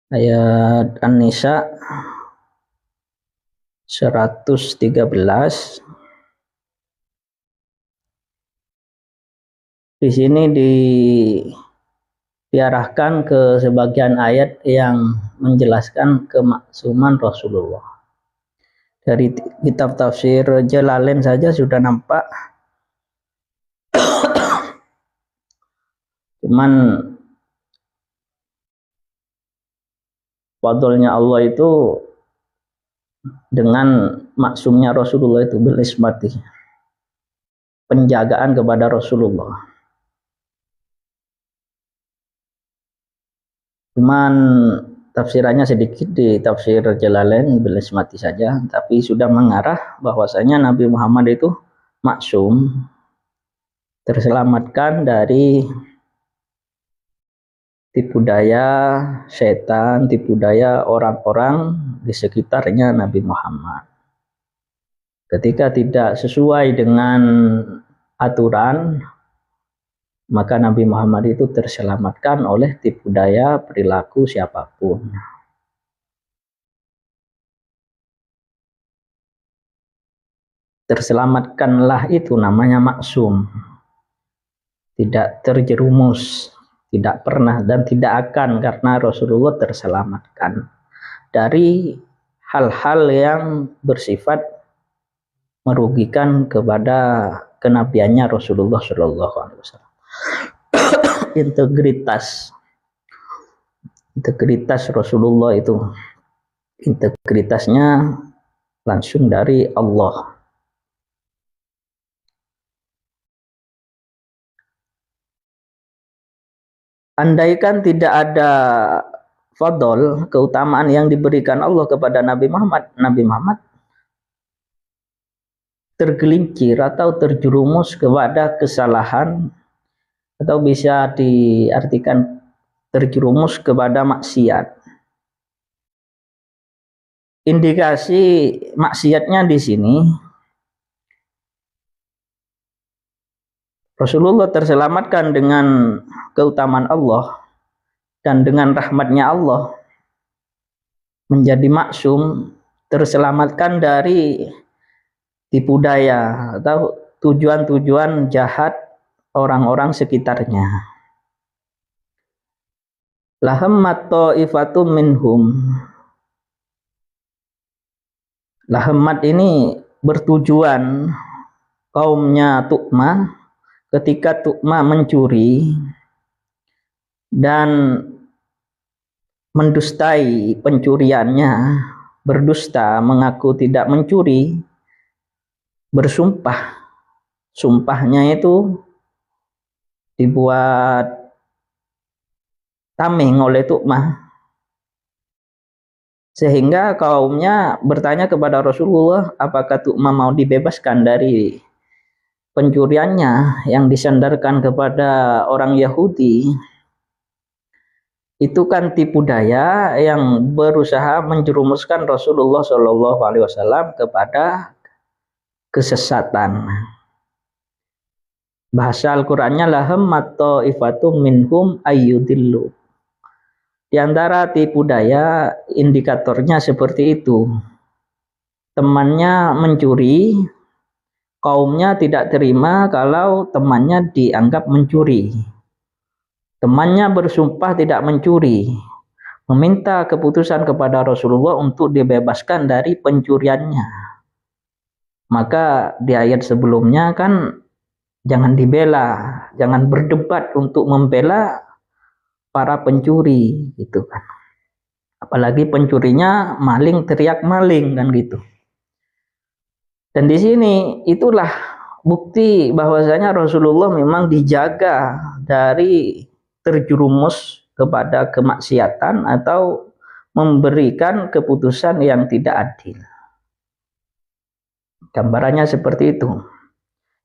Ayat An-Nisa 113. Di sini diarahkan ke sebagian ayat yang menjelaskan kemaksuman Rasulullah. Dari kitab tafsir Jalalain saja sudah nampak. Cuman fadlnya Allah itu dengan maksumnya Rasulullah itu bil ismati, penjagaan kepada Rasulullah. Cuman tafsirannya sedikit di tafsir Jalalain bil ismati saja, tapi sudah mengarah bahwasanya Nabi Muhammad itu maksum, terselamatkan dari tipu daya setan, tipu daya orang-orang di sekitarnya Nabi Muhammad. Ketika tidak sesuai dengan aturan, maka Nabi Muhammad itu terselamatkan oleh tipu daya perilaku siapapun. Terselamatkanlah itu namanya maksum. Tidak terjerumus, tidak pernah dan tidak akan, karena Rasulullah terselamatkan dari hal-hal yang bersifat merugikan kepada kenabiannya Rasulullah Shallallahu Alaihi Wasallam. Integritas Rasulullah itu, integritasnya langsung dari Allah. Andaikan tidak ada fadl, keutamaan yang diberikan Allah kepada Nabi Muhammad tergelincir atau terjerumus kepada kesalahan, atau bisa diartikan terjerumus kepada maksiat. Indikasi maksiatnya di sini, Rasulullah terselamatkan dengan keutamaan Allah dan dengan rahmatnya Allah, menjadi maksum, terselamatkan dari tipu daya atau tujuan-tujuan jahat orang-orang sekitarnya. Lahammat ta'ifatum minhum. Lahammat ini bertujuan kaumnya Tu'mah ketika Tu'mah mencuri dan mendustai pencuriannya, berdusta, mengaku tidak mencuri, bersumpah. Sumpahnya itu dibuat tameng oleh Tu'mah, sehingga kaumnya bertanya kepada Rasulullah, apakah Tu'mah mau dibebaskan dari pencuriannya yang disandarkan kepada orang Yahudi. Itu kan tipu daya yang berusaha menjerumuskan Rasulullah Shallallahu Alaihi Wasallam kepada kesesatan. Bahasa Al-Qur'annya lahammat ta'ifatum minhum ayyudillu. Di antara tipu daya indikatornya seperti itu. Temannya mencuri, kaumnya tidak terima kalau temannya dianggap mencuri. Temannya bersumpah tidak mencuri, meminta keputusan kepada Rasulullah untuk dibebaskan dari pencuriannya. Maka di ayat sebelumnya kan jangan dibela, jangan berdebat untuk membela para pencuri gitu kan. Apalagi pencurinya maling, teriak maling kan gitu. Dan di sini itulah bukti bahwasanya Rasulullah memang dijaga dari terjerumus kepada kemaksiatan atau memberikan keputusan yang tidak adil. Gambarannya seperti itu.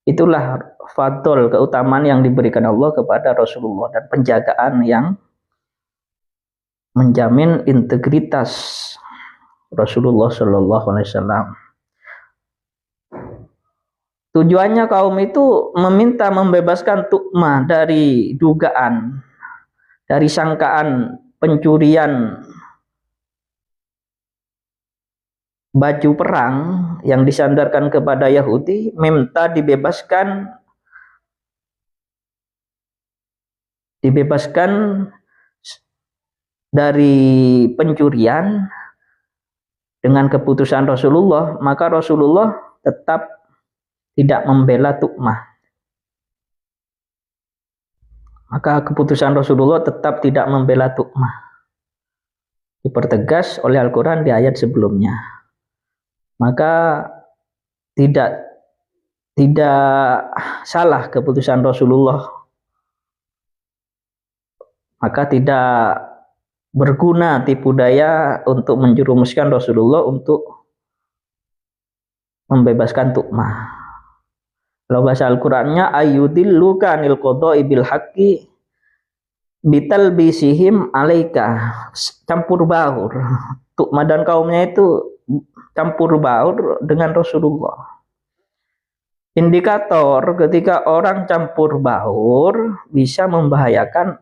Itulah fadl, keutamaan yang diberikan Allah kepada Rasulullah dan penjagaan yang menjamin integritas Rasulullah Shallallahu Alaihi Wasallam. Tujuannya kaum itu meminta membebaskan Tu'mah dari dugaan, dari sangkaan pencurian baju perang yang disandarkan kepada Yahudi, minta dibebaskan dari pencurian dengan keputusan Rasulullah, maka Rasulullah tetap tidak membela Tu'mah. Maka keputusan Rasulullah tetap tidak membela Tu'mah. Dipertegas oleh Al-Quran di ayat sebelumnya. Maka tidak salah keputusan Rasulullah. Maka tidak berguna tipu daya untuk menjerumuskan Rasulullah untuk membebaskan Tu'mah. Kalau bahasa Al-Qur'annya ayyudilluka anil qada'i bil haqqi bitalbisihim alaika, campur baur. Tu'mah dan kaumnya itu campur baur dengan Rasulullah. Indikator ketika orang campur baur bisa membahayakan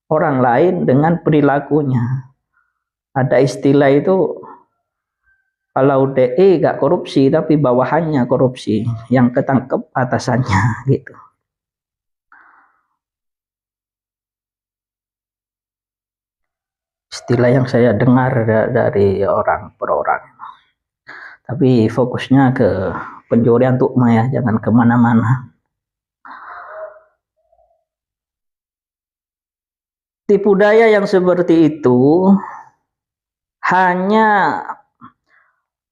orang lain dengan perilakunya. Ada istilah itu, kalau DE gak korupsi tapi bawahannya korupsi, yang ketangkep atasannya gitu. Istilah yang saya dengar dari orang per orang. Tapi fokusnya ke pencurian Tu'mah ya, jangan kemana-mana. Tipu daya yang seperti itu hanya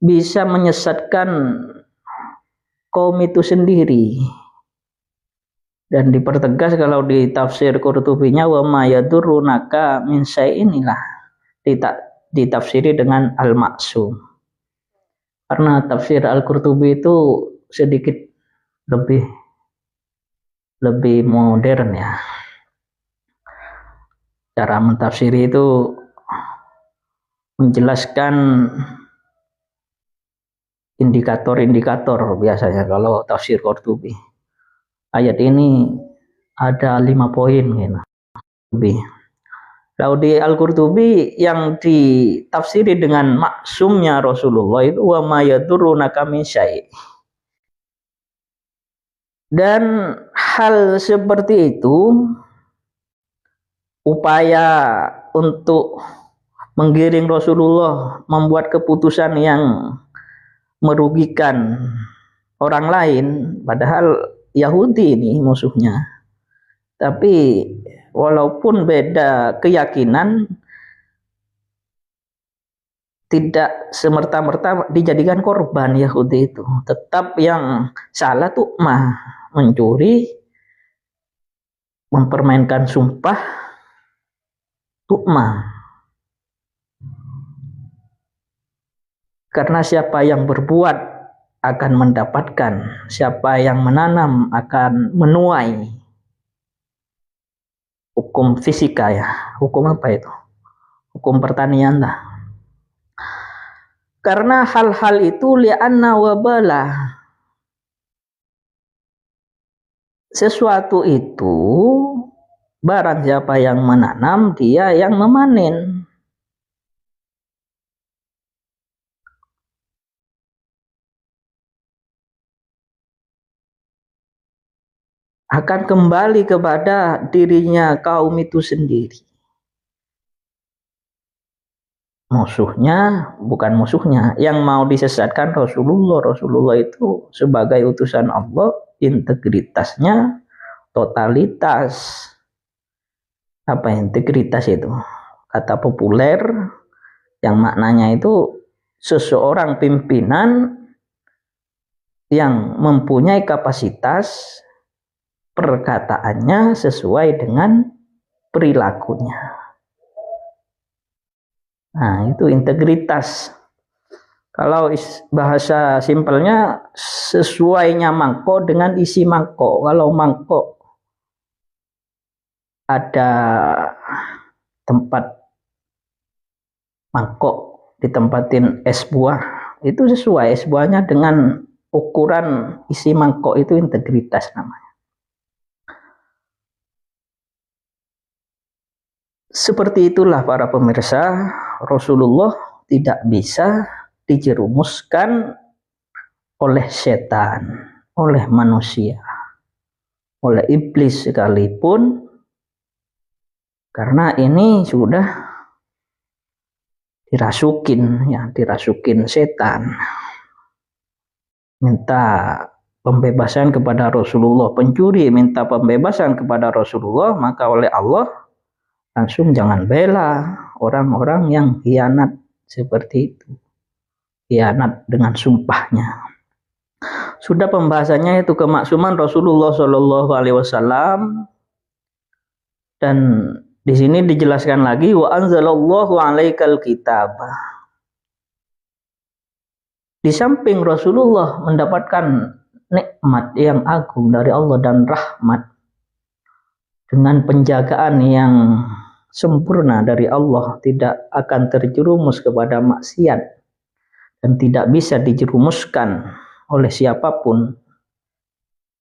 bisa menyesatkan kaum itu sendiri. Dan dipertegas kalau di tafsir Qurtubinya, wa ma yadurrunaka min syai'inilah, ditafsiri dengan al-maksum. Karena tafsir Al-Qurtubi itu sedikit lebih modern ya. Cara mentafsiri itu menjelaskan indikator-indikator biasanya kalau tafsir Qurtubi. Ayat ini ada 5 poin gitu. Lebih. Lalu di Al-Qurtubi yang ditafsiri dengan maksumnya Rasulullah itu wa ma yadurrunaka min syai'. Dan hal seperti itu, upaya untuk menggiring Rasulullah membuat keputusan yang merugikan orang lain, padahal Yahudi ini musuhnya. Tapi walaupun beda keyakinan, tidak semerta-merta dijadikan korban Yahudi itu. Tetap yang salah Tu'mah, mencuri, mempermainkan sumpah Tu'mah. Karena siapa yang berbuat akan mendapatkan, siapa yang menanam akan menuai. Hukum fisika ya, hukum apa itu? Hukum pertanian lah. Karena hal-hal itu li'anna wabala, sesuatu itu barang siapa yang menanam, dia yang memanen. Akan kembali kepada dirinya kaum itu sendiri. Musuhnya bukan musuhnya, yang mau disesatkan Rasulullah itu sebagai utusan Allah, integritasnya totalitas. Apa integritas itu? Kata populer yang maknanya itu seseorang pimpinan yang mempunyai kapasitas perkataannya sesuai dengan perilakunya. Nah, itu integritas. Kalau bahasa simpelnya, sesuainya mangkok dengan isi mangkok. Kalau mangkok ada tempat mangkok ditempatin es buah, itu sesuai es buahnya dengan ukuran isi mangkok, itu integritas namanya. Seperti itulah para pemirsa, Rasulullah tidak bisa dijerumuskan oleh setan, oleh manusia, oleh iblis sekalipun, karena ini sudah dirasukin setan. Minta pembebasan kepada Rasulullah, pencuri minta pembebasan kepada Rasulullah, maka oleh Allah langsung jangan bela orang-orang yang khianat seperti itu, khianat dengan sumpahnya. Sudah pembahasannya itu kemaksuman Rasulullah Shallallahu Alaihi Wasallam, dan di sini dijelaskan lagi wa anzalallahu alaikal kitab. Di samping Rasulullah mendapatkan nikmat yang agung dari Allah dan rahmat dengan penjagaan yang sempurna dari Allah, tidak akan terjerumus kepada maksiat dan tidak bisa dijerumuskan oleh siapapun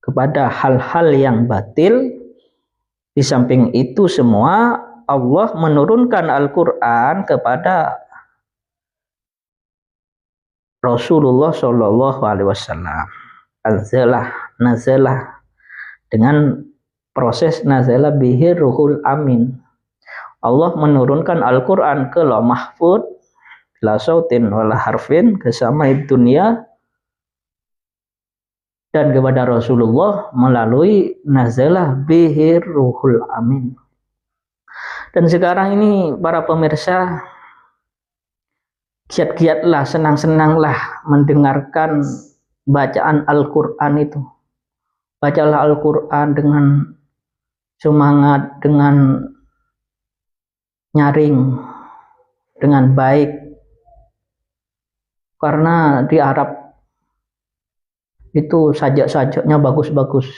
kepada hal-hal yang batil. Di samping itu semua, Allah menurunkan Al-Quran kepada Rasulullah Shallallahu Alaihi Wasallam. Nazalah dengan proses nazalah bihir ruhul amin. Allah menurunkan Al-Quran ke Lauh Mahfud la sautin wala harfin ke samai dunia, dan kepada Rasulullah melalui nazalah bihir ruhul amin. Dan sekarang ini para pemirsa, giat-giatlah, senang-senanglah mendengarkan bacaan Al-Quran itu. Bacalah Al-Quran dengan semangat, dengan nyaring, dengan baik. Karena di Arab itu sajak-sajaknya bagus-bagus.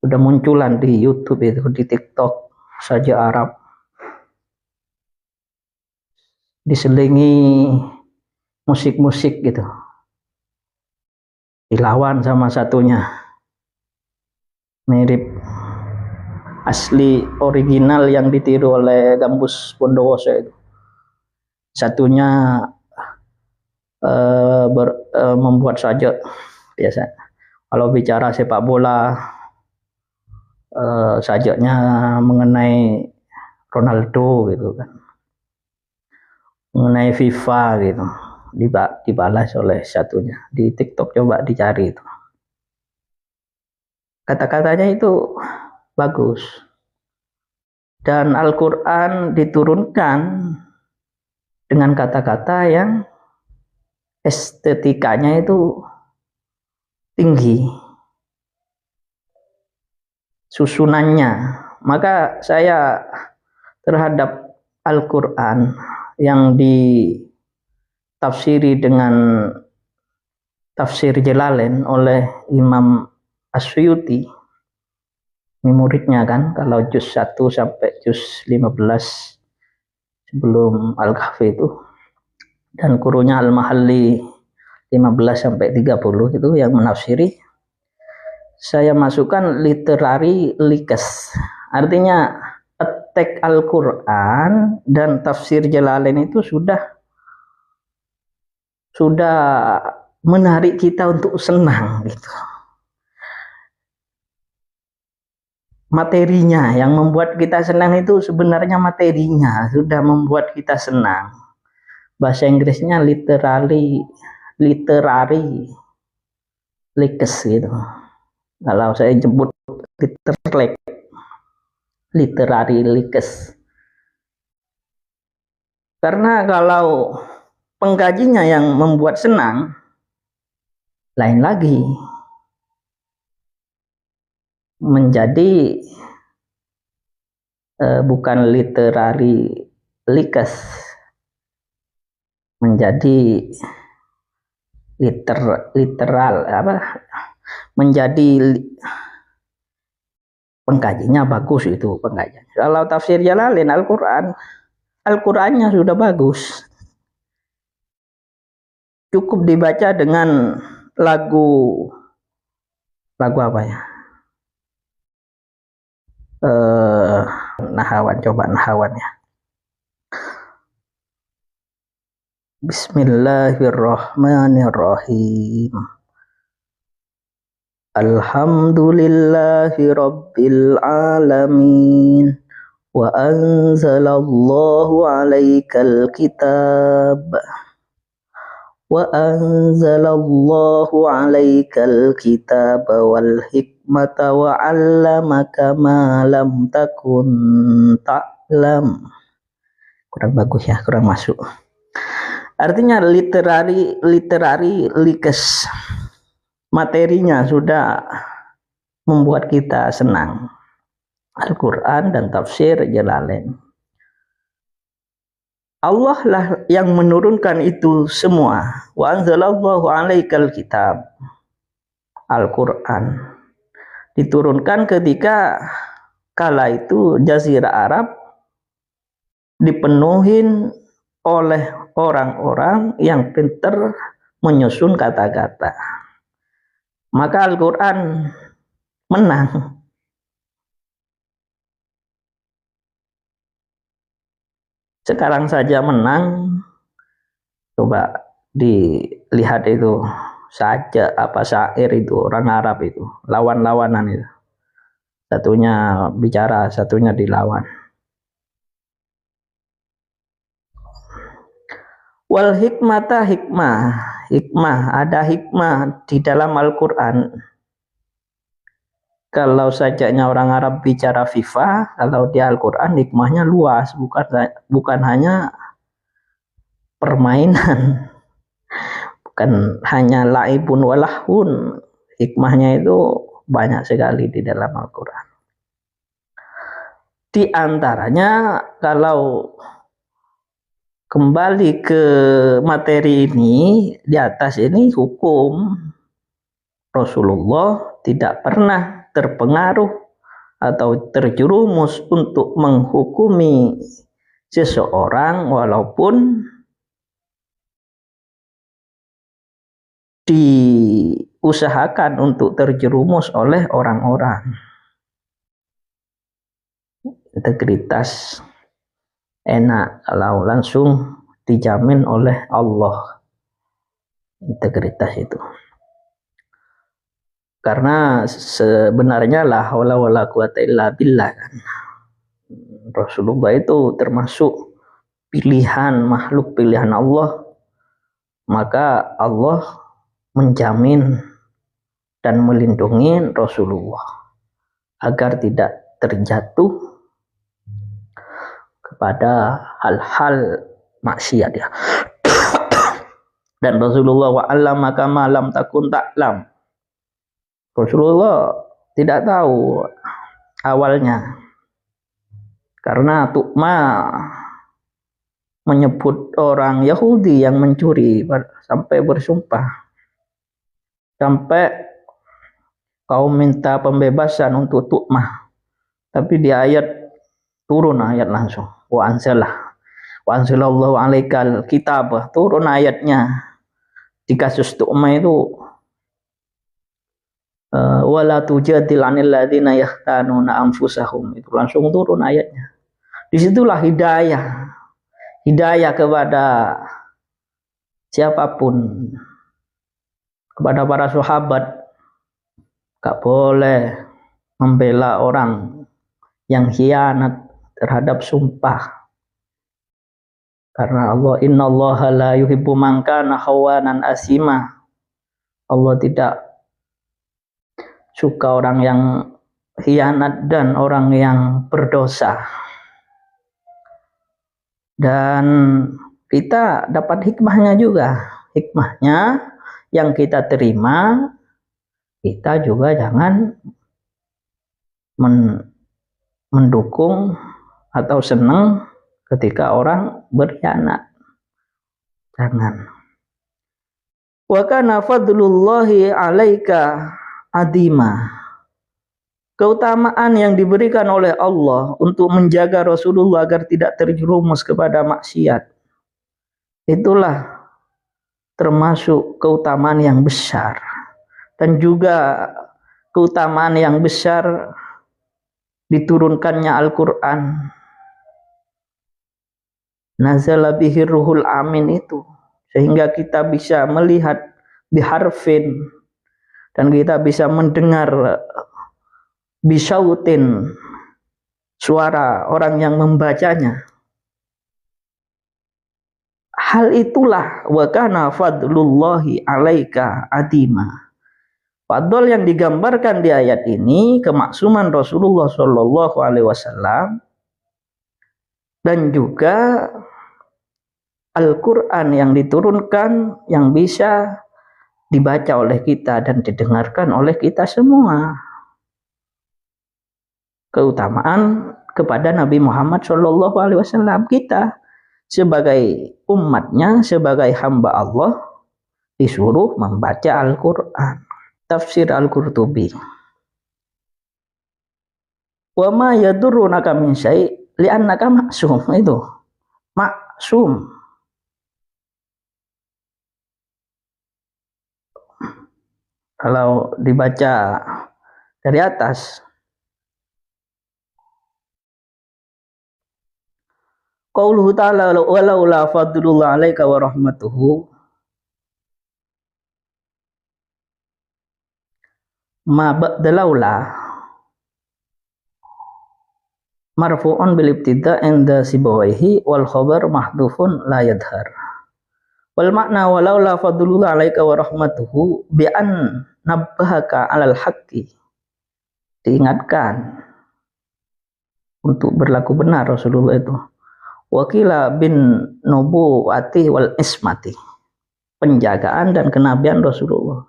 Sudah munculan di YouTube itu, di TikTok, sajak Arab. Diselingi musik-musik gitu, dilawan sama satunya, mirip asli original yang ditiru oleh Gambus Bondowoso itu. Satunya membuat sajak biasa. Kalau bicara sepak bola, sajaknya mengenai Ronaldo gitu kan, mengenai FIFA gitu, dibalas oleh satunya. Di TikTok coba dicari itu, kata-katanya itu bagus. Dan Al-Quran diturunkan dengan kata-kata yang estetikanya itu tinggi, susunannya. Maka saya terhadap Al-Quran yang ditafsiri dengan tafsir Jalalain oleh Imam Asyuyuti, ini muridnya kan, kalau juz 1 sampai juz 15 sebelum Al-Kahfi itu, dan gurunya Al-Mahalli 15 sampai 30 itu yang menafsiri. Saya masukkan literary likes, artinya teks Al-Quran dan tafsir Jalalain itu sudah menarik kita untuk senang gitu. Materinya yang membuat kita senang itu sebenarnya materinya sudah membuat kita senang. Bahasa Inggrisnya literary likes gitu. Kalau saya jemput literary likes. Karena kalau pengkajinya yang membuat senang, lain lagi. Menjadi bukan literary likes, menjadi literal menjadi pengkajinya bagus itu pengkajian. Kalau tafsir Jalalain Al-Qurannya sudah bagus, cukup dibaca dengan lagu apa ya, Nahawan, coba Nahawan ya. Bismillahirrahmanirrahim. Alhamdulillahi rabbil alamin. Wa anzalallahu alaikal kitab. Wa anzalallahu alaikal kitab wal hikmata wa 'allamaka ma lam takun ta'lam. Kurang bagus ya, kurang masuk. Artinya literari likes, materinya sudah membuat kita senang. Al-Quran dan tafsir Jalalain. Allah lah yang menurunkan itu semua. Wa anzalallahu alaikal kitab. Al-Quran diturunkan ketika kala itu Jazirah Arab dipenuhin oleh orang-orang yang pintar menyusun kata-kata. Maka Al-Quran menang. Sekarang saja menang. Coba dilihat itu saja apa syair itu orang Arab itu lawan-lawanan itu. Satunya bicara, satunya dilawan. Wal hikmata hikmah ada hikmah di dalam Al-Quran. Kalau sajaknya orang Arab bicara FIFA, kalau di Al-Quran hikmahnya luas, bukan hanya permainan, bukan hanya laibun walahun. Hikmahnya itu banyak sekali di dalam Al-Quran. Di antaranya kalau kembali ke materi ini, di atas ini hukum Rasulullah tidak pernah terpengaruh atau terjerumus untuk menghukumi seseorang walaupun diusahakan untuk terjerumus oleh orang-orang. Integritas enak kalau langsung dijamin oleh Allah, integritas itu. Karena sebenarnya la haula wala quwata illa billah kan. Rasulullah itu termasuk pilihan makhluk pilihan Allah. Maka Allah menjamin dan melindungi Rasulullah agar tidak terjatuh kepada hal-hal maksiat ya. Dan Rasulullah wa 'allamaka ma lam takun ta'lam. Rasulullah tidak tahu awalnya karena Tu'ma menyebut orang Yahudi yang mencuri sampai bersumpah, sampai kau minta pembebasan untuk Tu'ma, tapi di ayat turun ayat langsung wa anzalallahu alaikal kitab, turun ayatnya di kasus Tu'ma itu wala tujadil 'anil ladzina yahtanuna anfusahum, itu langsung turun ayatnya. Disitulah hidayah kepada siapapun, kepada para sahabat. Gak boleh membela orang yang khianat terhadap sumpah, karena Allah innallaha la yuhibbu man kana khawanan asima. Allah tidak suka orang yang khianat dan orang yang berdosa. Dan kita dapat hikmahnya juga. Hikmahnya yang kita terima, kita juga jangan mendukung atau senang ketika orang berkhianat. Jangan. Wa kana fadlullahi 'alaika adima. Keutamaan yang diberikan oleh Allah untuk menjaga Rasulullah agar tidak terjerumus kepada maksiat, itulah termasuk keutamaan yang besar. Dan juga keutamaan yang besar diturunkannya Al-Quran. Nazala bihi ruhul amin itu sehingga kita bisa melihat biharfin dan kita bisa mendengar bisautin, suara orang yang membacanya. Hal itulah wa kana fadlullahi alaika adima. Fadl yang digambarkan di ayat ini kemaksuman Rasulullah Shallallahu Alaihi Wasallam dan juga Al-Quran yang diturunkan yang bisa dibaca oleh kita dan didengarkan oleh kita semua. Keutamaan kepada Nabi Muhammad Shallallahu Alaihi Wasallam, kita sebagai umatnya, sebagai hamba Allah disuruh membaca Al-Quran. Tafsir Al-Qurtubi. Wa ma yadurrunaka min syai' li'annaka maksum. Itu maksum. Kalau dibaca dari atas, qauluhu ta'ala walaula fadlullah 'alaika wa rahmatuhu ma ba'dalaula marfu'un bil ibtida' inda sibawaihi wal khabar mahdhufun la yadhar. Wal makna walaula fadlullah 'alaika wa rahmatuhu bi an nabbahaka 'alal haqqi. Diingatkan untuk berlaku benar Rasulullah itu. Wakila bin nubuwati wal ismati. Penjagaan dan kenabian Rasulullah.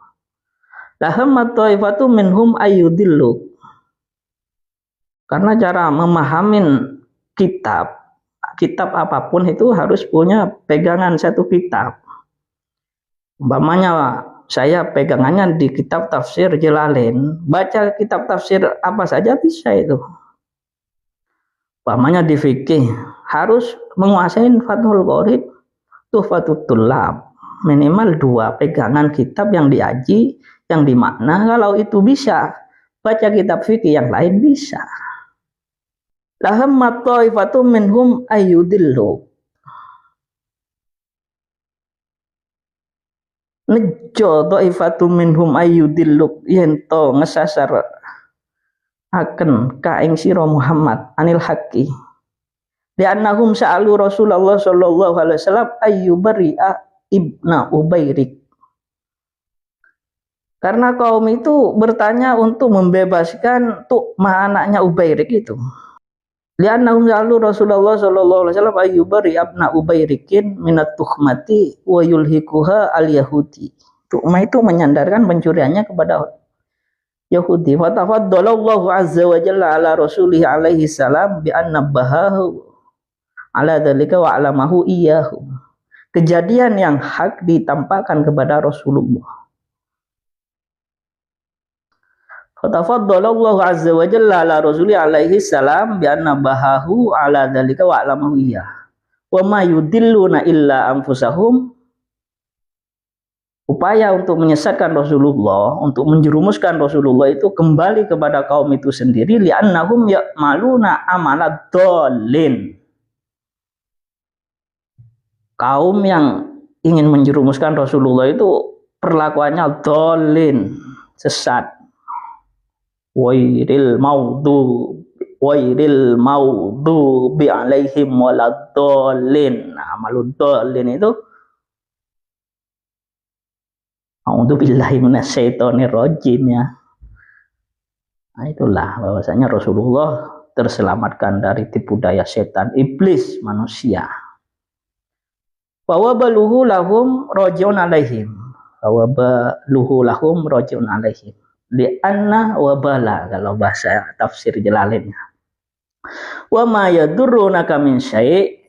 Lahammat taifatu minhum ayyudillu. Karena cara memahamin kitab apapun itu harus punya pegangan satu kitab. Umpamanya saya pegangannya di kitab tafsir Jalalain, baca kitab tafsir apa saja bisa itu. Umpamanya di fikih harus menguasai Fathul Qorib, Tuhfatul Tullab, minimal 2 pegangan kitab yang diaji, yang dimakna. Kalau itu bisa, baca kitab fikih yang lain bisa. Lahammat ta'ifatum minhum ayyudillu. Nejo ta'ifatum minhum ayyudillu yento ngesasar akan kaing sira Muhammad anil haqqi. Li'annahum sa'alu Rasulullah sallallahu alaihi wasallam ayyubari'a ibna Ubairik. Karena kaum itu bertanya untuk membebaskan Tu'ma anaknya Ubairik itu. Li'annahum sa'alu Rasulullah sallallahu alaihi wasallam ayyubari'a ibna Ubairikin minat tuhmati wa yulhikuha al-yahudi. Tu'ma itu menyandarkan pencuriannya kepada Yahudi. Wa tafaddalallahu azza wa jalla ala rasulih alaihi salam bi anna bahahu ala dzalika wa alamahu iyyahu. Kejadian yang hak ditampakkan kepada Rasulullah. Fatafaddalallahu azza wa jalla ala rasuli alaihi salam bi anna bahahu ala dzalika wa alamahu iyyah. Wa ma yudilluna illa anfusahum. Upaya untuk menyesatkan Rasulullah, untuk menjerumuskan Rasulullah itu kembali kepada kaum itu sendiri, li'annahum ya'maluna amalad dhalin. Kaum yang ingin menjerumuskan Rasulullah itu perlakuannya dhalin, sesat. Wairil maudu bi alaihim waladhdallin. Nah, maluddallin itu a'udzubillahi minasyaitonir rajim ya. Nah, itulah bahwasanya Rasulullah terselamatkan dari tipu daya setan iblis manusia. Wa baluhu lahum rajiun alaihim. Wa baluhu lahum rajiun alaihim. Li'anna wabala kalau bahasa tafsir Jalalain. Wa ma yadurrunaka min syai'.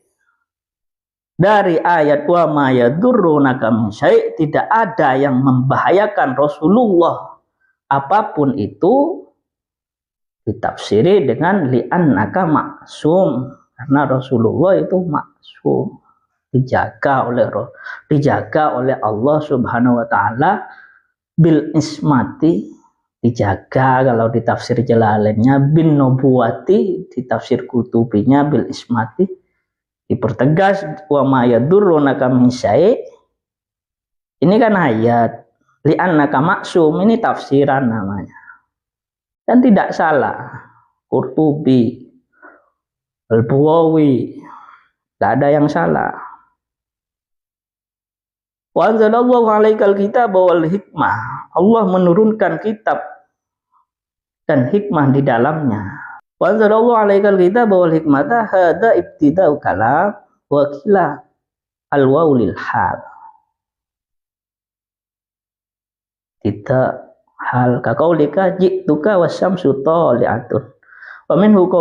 Dari ayat wa ma yadurrunaka min syai', tidak ada yang membahayakan Rasulullah apapun itu, ditafsiri dengan li'annaka maksum, karena Rasulullah itu maksum, dijaga oleh Allah Subhanahu wa taala bil ismati, dijaga kalau di tafsir Jalalainnya, bin nubuwati di tafsir Qurtubinya bil ismati, dipertegas wa ma yadurrunaka min syai', Ini kan ayat. Li'annaka maksum, ini tafsiran namanya. Dan tidak salah. Qurtubi, Al-Buwawi, tidak ada yang salah. Wa anzalallahu alaikal kitaba wal hikmah. Allah menurunkan kitab dan hikmah di dalamnya. Wa anzalallahu alaikal kitaba wal hikmata hada ibtida'u kalam wa qila al-waulil hal. Tidak hal kaqaulika ji'tuka wasyamsu tali'atun. Wa minhu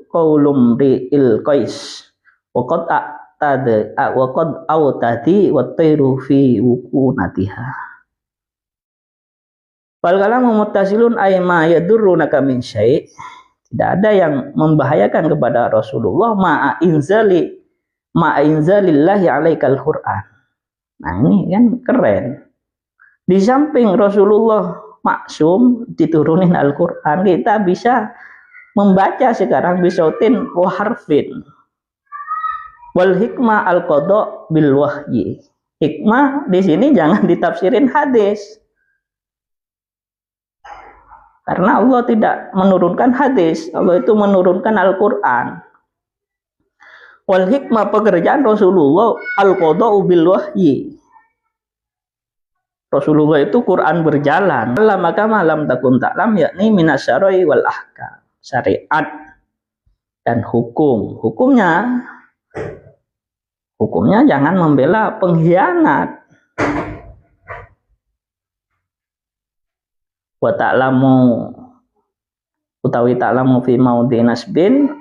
qaulum ri'il qais wa qad awtadi wa tayru fi wukunatiha. Fal kalamu muttasilun ay ma yadurrunaka min syai'. Tidak ada yang membahayakan kepada Rasulullah ma'a inzalillahi alaikal Qur'an. Nah ini kan keren. Di samping Rasulullah maksum diturunin Al-Quran, kita bisa membaca sekarang bisautin wa harfin. Wal hikmah al-qada bil wahyi. Hikmah di sini jangan ditafsirin hadis. Karena Allah tidak menurunkan hadis, Allah itu menurunkan Al-Quran. Wal hikmah pekerjaan Rasulullah al-qada bil wahyi. Rasulullah itu Quran berjalan. Maka malam takun taklam yakni minasyaroi wal ahkam. Syariat dan hukum. Hukumnya jangan membela pengkhianat. Wa ta'lamu utawi ta'lamu fi maudhi nasbin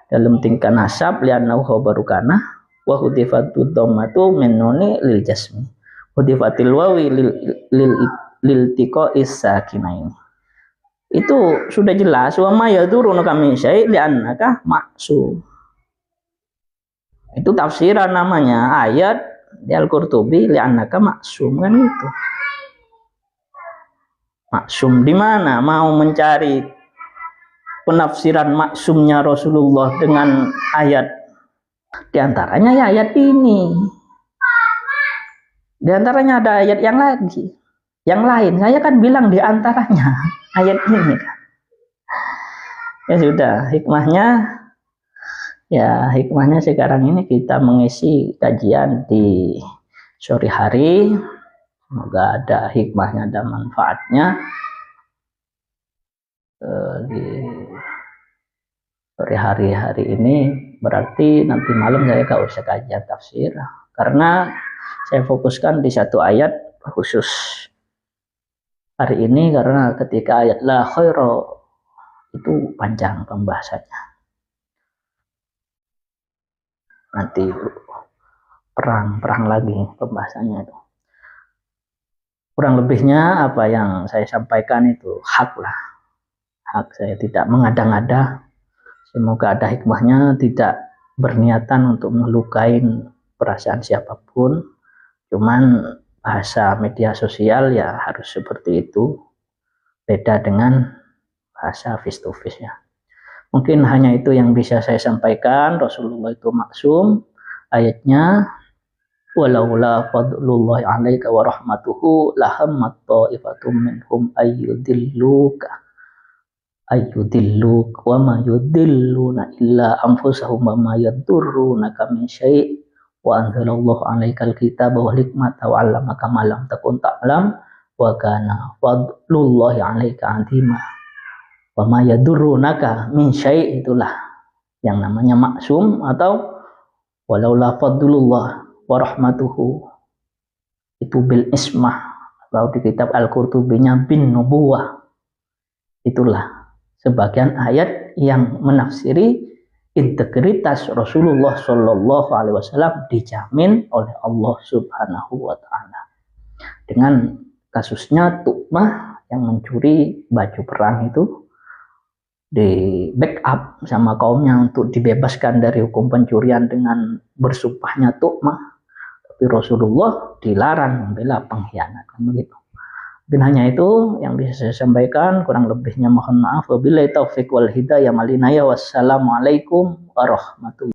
dalam tingkah nasab li'annahu khabaru kana wa hudifatu dhammatu min nuni lil jasmi. Hudifatil wawi lil tiqa'is sakinain. Itu sudah jelas wa ma yadurunaka min syai' li'annaka maksum. Itu tafsiran namanya ayat di Al-Qurtubi li'annaka maksum kan itu. Maksum di mana? Mau mencari penafsiran maksumnya Rasulullah dengan ayat. Di antaranya ya ayat ini. Di antaranya ada ayat yang lagi. Yang lain, saya kan bilang di antaranya ayat ini kan. Ya sudah, hikmahnya sekarang ini kita mengisi kajian di sore hari. Semoga ada hikmahnya, ada manfaatnya. Di sore hari ini berarti nanti malam saya gak usah kajian tafsir. Karena saya fokuskan di satu ayat khusus hari ini, karena ketika ayat la khaira itu panjang pembahasannya. Nanti perang lagi pembahasannya itu. Kurang lebihnya apa yang saya sampaikan itu hak lah. Hak, saya tidak mengada-ngada. Semoga ada hikmahnya, tidak berniatan untuk melukai perasaan siapapun. Cuman bahasa media sosial ya harus seperti itu. Beda dengan bahasa face to face ya. Mungkin hanya itu yang bisa saya sampaikan. Rasulullah itu maksum. Ayatnya walaula fadlullahi 'alaika wa rahmatuhu lahammat ta'ifatum minhum ayyudilluk wa ma yudilluna illa anfusahum wa ma yadurrunaka min syai' wa anzalallahu 'alaikal kitaba wal hikmata wa 'allamaka ma lam takun ta'lam wa kana fadlullahi 'alaika 'azima wa ma yadurrunaka min syai'. Itulah yang namanya maksum, atau walaula fadlullah wa rahmatuhu itu bil ismah, atau di kitab Al-Qurtubinya bin nubuwah. Itulah sebagian ayat yang menafsiri integritas Rasulullah Shallallahu Alaihi Wasallam dijamin oleh Allah Subhanahu Wa Taala. Dengan kasusnya Tu'mah yang mencuri baju perang itu, di backup sama kaumnya untuk dibebaskan dari hukum pencurian dengan bersumpahnya Tu'mah. Tapi Rasulullah dilarang membela pengkhianat, kan begitu. Dan hanya itu yang bisa saya sampaikan, kurang lebihnya mohon maaf. Wabillahi taufiq wal hidayah. Wassalamualaikum warahmatullahi wabarakatuh.